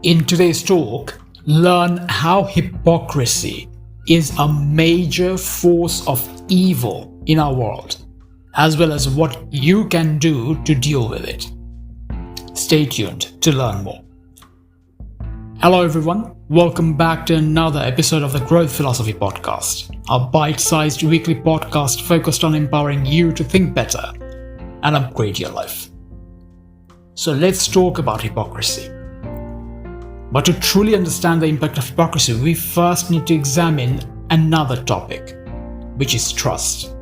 In today's talk, learn how hypocrisy is a major force of evil in our world, as well as what you can do to deal with it. Stay tuned to learn more. Hello everyone, welcome back to another episode of the Growth Philosophy Podcast, a bite-sized weekly podcast focused on empowering you to think better and upgrade your life. So let's talk about hypocrisy. But to truly understand the impact of hypocrisy, we first need to examine another topic, which is trust.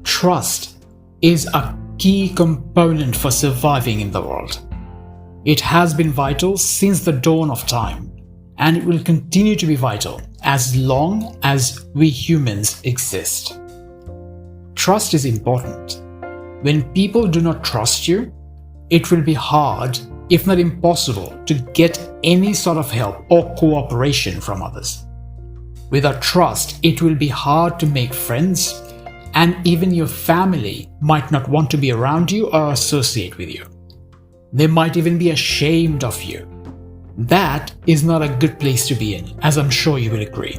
Trust is a key component for surviving in the world. It has been vital since the dawn of time, and it will continue to be vital as long as we humans exist. Trust is important. When people do not trust you, it will be hard, if not impossible, to get any sort of help or cooperation from others. Without trust, it will be hard to make friends, and even your family might not want to be around you or associate with you. They might even be ashamed of you. That is not a good place to be in, as I'm sure you will agree.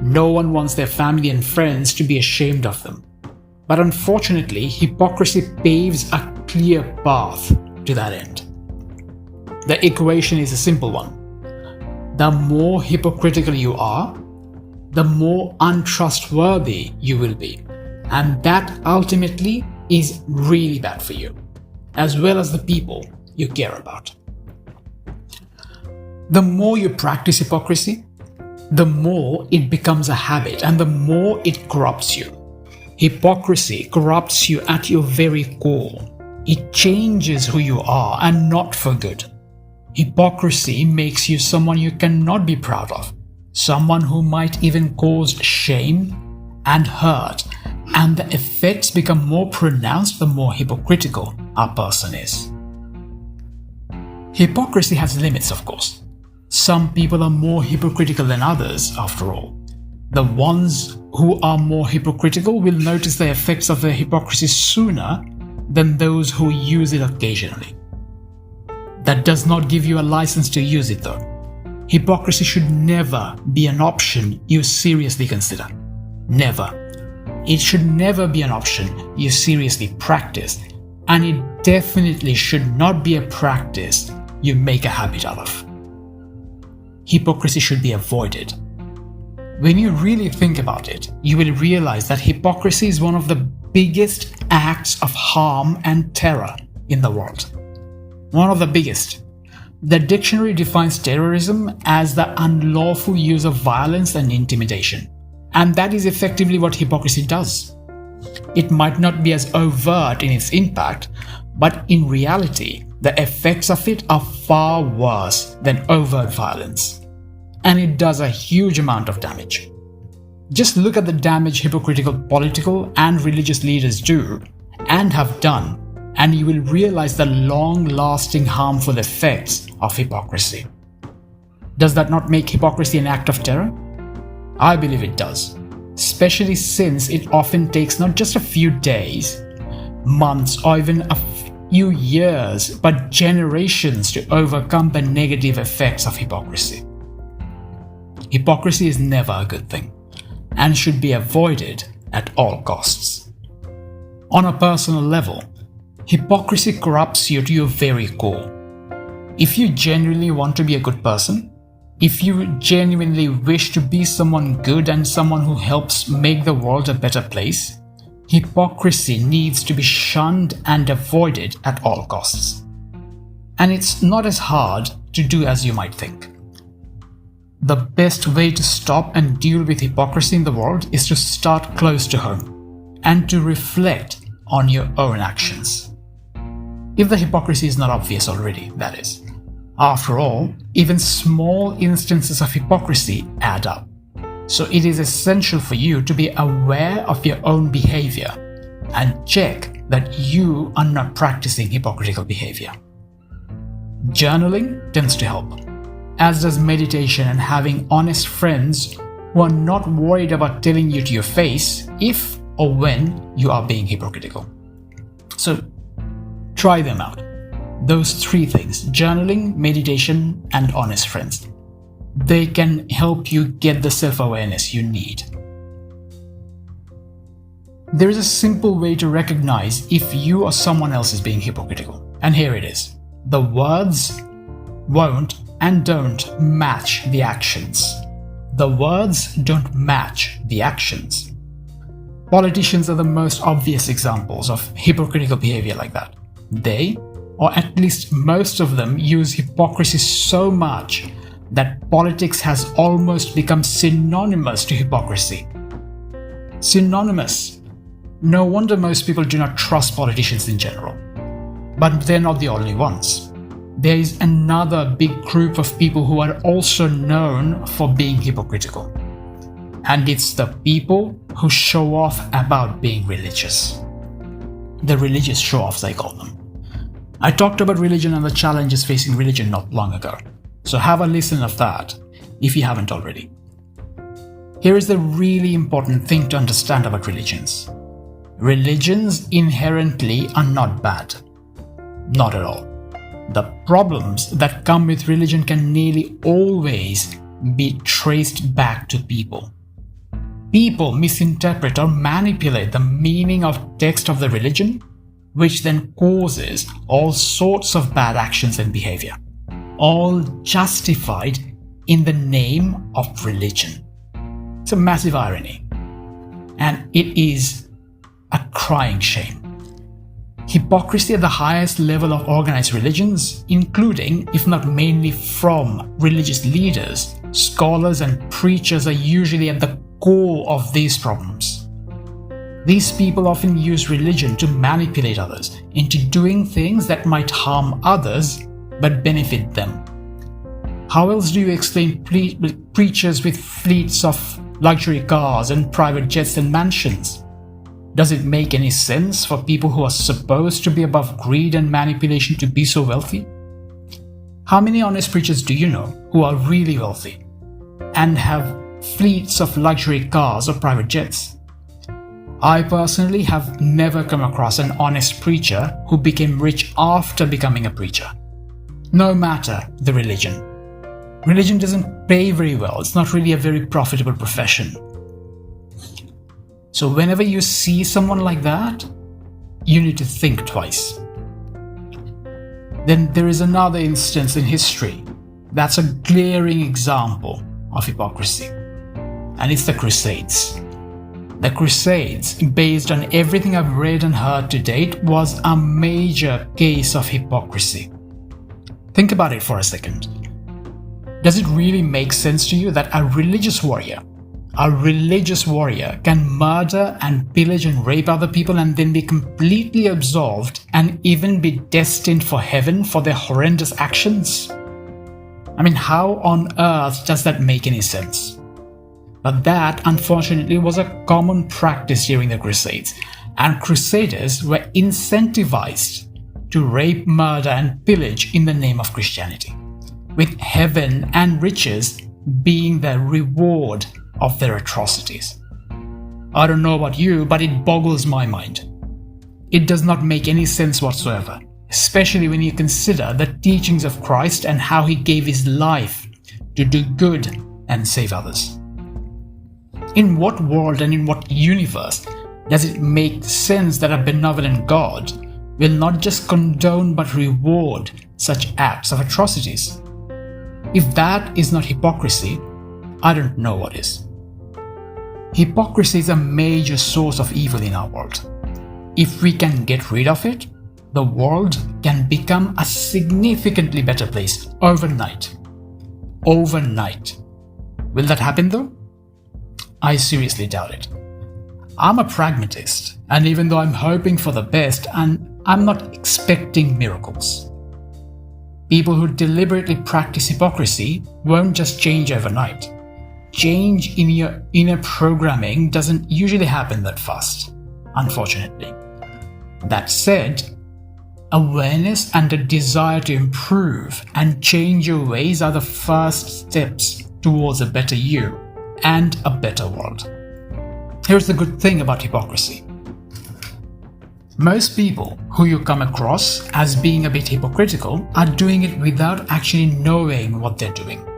No one wants their family and friends to be ashamed of them. But unfortunately, hypocrisy paves a clear path to that end. The equation is a simple one. The more hypocritical you are, the more untrustworthy you will be. And that ultimately is really bad for you, as well as the people you care about. The more you practice hypocrisy, the more it becomes a habit and the more it corrupts you. Hypocrisy corrupts you at your very core. It changes who you are, and not for good. Hypocrisy makes you someone you cannot be proud of, someone who might even cause shame and hurt, and the effects become more pronounced the more hypocritical a person is. Hypocrisy has limits, of course. Some people are more hypocritical than others, after all. The ones who are more hypocritical will notice the effects of their hypocrisy sooner than those who use it occasionally. That does not give you a license to use it though. Hypocrisy should never be an option you seriously consider. Never. It should never be an option you seriously practice, and it definitely should not be a practice you make a habit out of. Hypocrisy should be avoided. When you really think about it, you will realize that hypocrisy is one of the biggest acts of harm and terror in the world. One of the biggest. The dictionary defines terrorism as the unlawful use of violence and intimidation. And that is effectively what hypocrisy does. It might not be as overt in its impact, but in reality, the effects of it are far worse than overt violence. And it does a huge amount of damage. Just look at the damage hypocritical political and religious leaders do and have done, and you will realize the long-lasting harmful effects of hypocrisy. Does that not make hypocrisy an act of terror? I believe it does, especially since it often takes not just a few days, months, or even a few years, but generations to overcome the negative effects of hypocrisy. Hypocrisy is never a good thing, and should be avoided at all costs. On a personal level, hypocrisy corrupts you to your very core. If you genuinely want to be a good person, if you genuinely wish to be someone good and someone who helps make the world a better place, hypocrisy needs to be shunned and avoided at all costs. And it's not as hard to do as you might think. The best way to stop and deal with hypocrisy in the world is to start close to home and to reflect on your own actions. If the hypocrisy is not obvious already, that is. After all, even small instances of hypocrisy add up. So it is essential for you to be aware of your own behavior and check that you are not practicing hypocritical behavior. Journaling tends to help, as does meditation and having honest friends who are not worried about telling you to your face if or when you are being hypocritical. So try them out. Those three things, journaling, meditation, and honest friends, they can help you get the self-awareness you need. There is a simple way to recognize if you or someone else is being hypocritical, and here it is. The words won't and don't match the actions. The words don't match the actions. Politicians are the most obvious examples of hypocritical behavior like that. They, or at least most of them, use hypocrisy so much that politics has almost become synonymous to hypocrisy. Synonymous. No wonder most people do not trust politicians in general. But they're not the only ones. There is another big group of people who are also known for being hypocritical. And it's the people who show off about being religious. The religious show-offs, I call them. I talked about religion and the challenges facing religion not long ago. So have a listen of that if you haven't already. Here is the really important thing to understand about religions. Religions inherently are not bad. Not at all. The problems that come with religion can nearly always be traced back to people. People misinterpret or manipulate the meaning of text of the religion, which then causes all sorts of bad actions and behavior, all justified in the name of religion. It's a massive irony, and it is a crying shame. Hypocrisy at the highest level of organized religions, including, if not mainly from religious leaders, scholars and preachers, are usually at the core of these problems. These people often use religion to manipulate others into doing things that might harm others but benefit them. How else do you explain preachers with fleets of luxury cars and private jets and mansions? Does it make any sense for people who are supposed to be above greed and manipulation to be so wealthy? How many honest preachers do you know who are really wealthy and have fleets of luxury cars or private jets? I personally have never come across an honest preacher who became rich after becoming a preacher. No matter the religion. Religion doesn't pay very well. It's not really a very profitable profession. So whenever you see someone like that, you need to think twice. Then there is another instance in history that's a glaring example of hypocrisy, and it's the Crusades. The Crusades, based on everything I've read and heard to date, was a major case of hypocrisy. Think about it for a second. Does it really make sense to you that a religious warrior can murder and pillage and rape other people and then be completely absolved and even be destined for heaven for their horrendous actions? I mean, how on earth does that make any sense? But that, unfortunately, was a common practice during the Crusades, and Crusaders were incentivized to rape, murder, and pillage in the name of Christianity, with heaven and riches being the reward of their atrocities. I don't know about you, but it boggles my mind. It does not make any sense whatsoever, especially when you consider the teachings of Christ and how he gave his life to do good and save others. In what world and in what universe does it make sense that a benevolent God will not just condone but reward such acts of atrocities? If that is not hypocrisy, I don't know what is. Hypocrisy is a major source of evil in our world. If we can get rid of it, the world can become a significantly better place overnight. Overnight. Will that happen though? I seriously doubt it. I'm a pragmatist, and even though I'm hoping for the best, and I'm not expecting miracles. People who deliberately practice hypocrisy won't just change overnight. Change in your inner programming doesn't usually happen that fast, unfortunately. That said, awareness and a desire to improve and change your ways are the first steps towards a better you and a better world. Here's the good thing about hypocrisy. Most people who you come across as being a bit hypocritical are doing it without actually knowing what they're doing.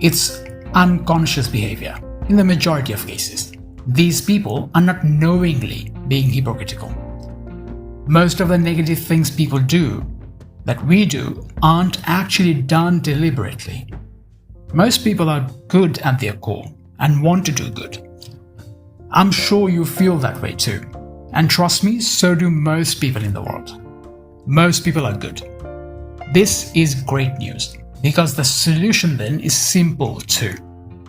It's unconscious behavior in the majority of cases. These people are not knowingly being hypocritical. Most of the negative things people do, that we do, aren't actually done deliberately. Most people are good at their core and want to do good. I'm sure you feel that way too. And trust me, so do most people in the world. Most people are good. This is great news because the solution then is simple too,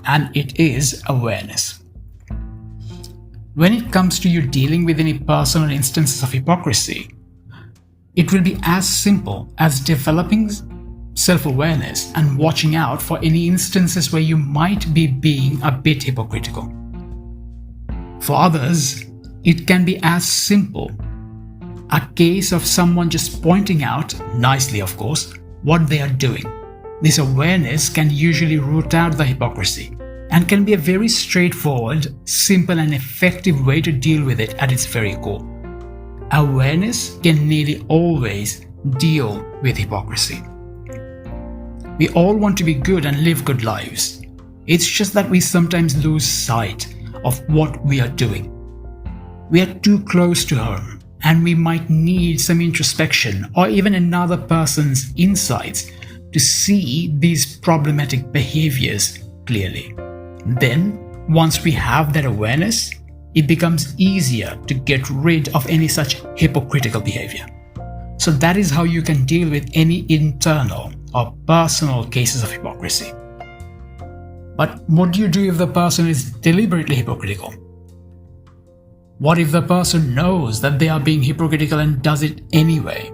and it is awareness. When it comes to you dealing with any personal instances of hypocrisy, it will be as simple as developing self-awareness and watching out for any instances where you might be being a bit hypocritical. For others, it can be as simple a case of someone just pointing out, nicely of course, what they are doing. This awareness can usually root out the hypocrisy and can be a very straightforward, simple and effective way to deal with it at its very core. Awareness can nearly always deal with hypocrisy. We all want to be good and live good lives. It's just that we sometimes lose sight of what we are doing. We are too close to home, and we might need some introspection or even another person's insights to see these problematic behaviors clearly. Then, once we have that awareness, it becomes easier to get rid of any such hypocritical behavior. So that is how you can deal with any internal or personal cases of hypocrisy. But what do you do if the person is deliberately hypocritical? What if the person knows that they are being hypocritical and does it anyway?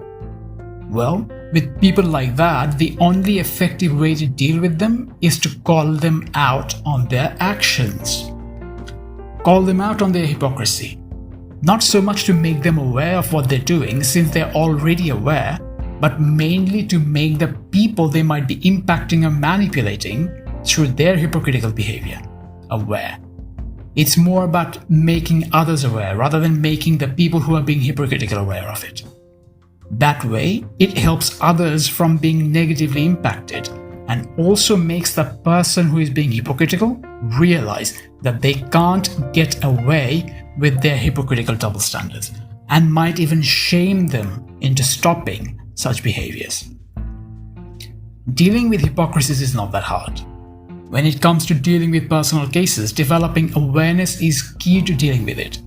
Well, with people like that, the only effective way to deal with them is to call them out on their actions. Call them out on their hypocrisy. Not so much to make them aware of what they're doing, since they're already aware, but mainly to make the people they might be impacting or manipulating through their hypocritical behavior aware. It's more about making others aware rather than making the people who are being hypocritical aware of it. That way, it helps others from being negatively impacted and also makes the person who is being hypocritical realize that they can't get away with their hypocritical double standards and might even shame them into stopping such behaviors. Dealing with hypocrisies is not that hard. When it comes to dealing with personal cases, developing awareness is key to dealing with it.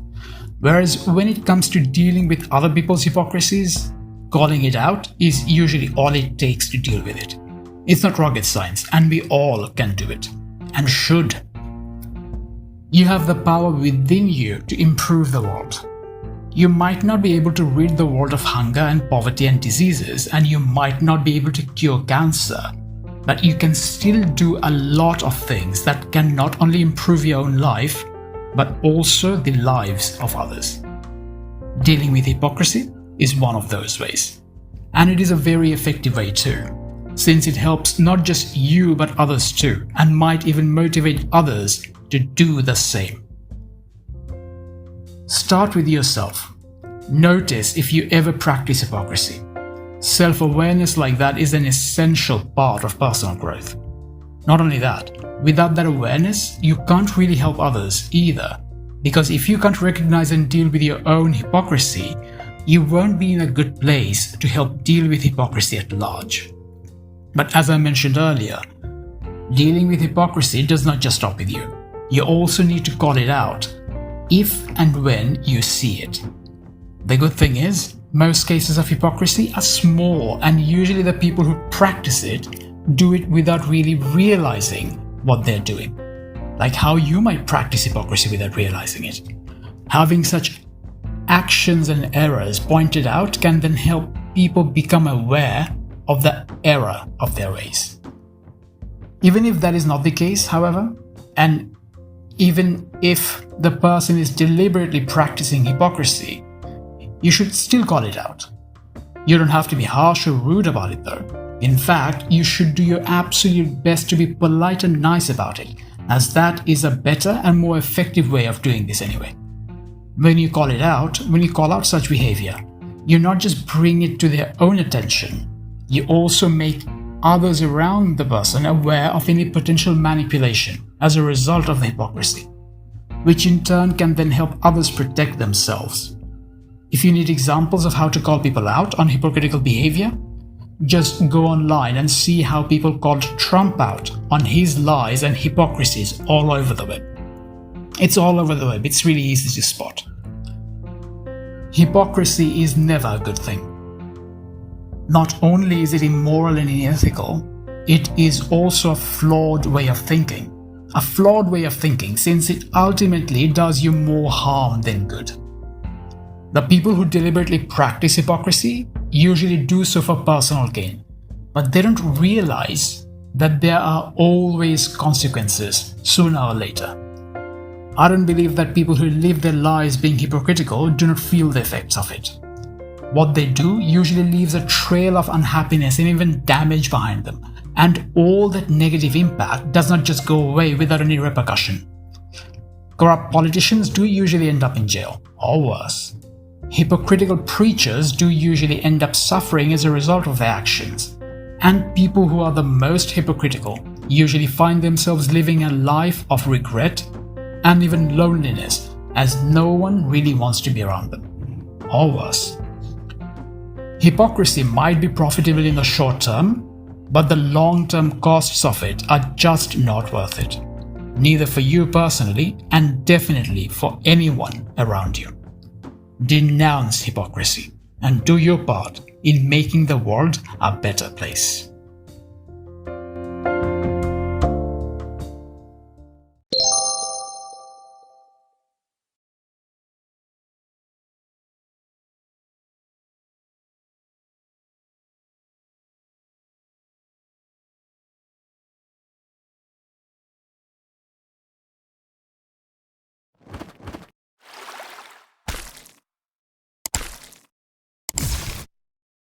Whereas when it comes to dealing with other people's hypocrisies, calling it out is usually all it takes to deal with it. It's not rocket science, and we all can do it, and should. You have the power within you to improve the world. You might not be able to rid the world of hunger and poverty and diseases, and you might not be able to cure cancer, but you can still do a lot of things that can not only improve your own life, but also the lives of others. Dealing with hypocrisy is one of those ways. And it is a very effective way too, since it helps not just you but others too, and might even motivate others to do the same. Start with yourself. Notice if you ever practice hypocrisy. Self-awareness like that is an essential part of personal growth. Not only that, without that awareness, you can't really help others either, because if you can't recognize and deal with your own hypocrisy, you won't be in a good place to help deal with hypocrisy at large. But as I mentioned earlier, dealing with hypocrisy does not just stop with you. You also need to call it out if and when you see it. The good thing is, most cases of hypocrisy are small, and usually the people who practice it do it without really realizing what they're doing. Like how you might practice hypocrisy without realizing it. Having such actions and errors pointed out can then help people become aware of the error of their ways. Even if that is not the case, however, and even if the person is deliberately practicing hypocrisy, you should still call it out. You don't have to be harsh or rude about it though. In fact, you should do your absolute best to be polite and nice about it, as that is a better and more effective way of doing this anyway. When you call out such behavior, you not just bring it to their own attention, you also make others around the person aware of any potential manipulation as a result of the hypocrisy, which in turn can then help others protect themselves. If you need examples of how to call people out on hypocritical behavior, just go online and see how people called Trump out on his lies and hypocrisies all over the web. It's all over the web, it's really easy to spot. Hypocrisy is never a good thing. Not only is it immoral and unethical, it is also a flawed way of thinking. A flawed way of thinking since it ultimately does you more harm than good. The people who deliberately practice hypocrisy usually do so for personal gain, but they don't realize that there are always consequences sooner or later. I don't believe that people who live their lives being hypocritical do not feel the effects of it. What they do usually leaves a trail of unhappiness and even damage behind them, and all that negative impact does not just go away without any repercussion. Corrupt politicians do usually end up in jail, or worse. Hypocritical preachers do usually end up suffering as a result of their actions, and people who are the most hypocritical usually find themselves living a life of regret and even loneliness, as no one really wants to be around them, or worse. Hypocrisy might be profitable in the short term, but the long-term costs of it are just not worth it, neither for you personally and definitely for anyone around you. Denounce hypocrisy and do your part in making the world a better place.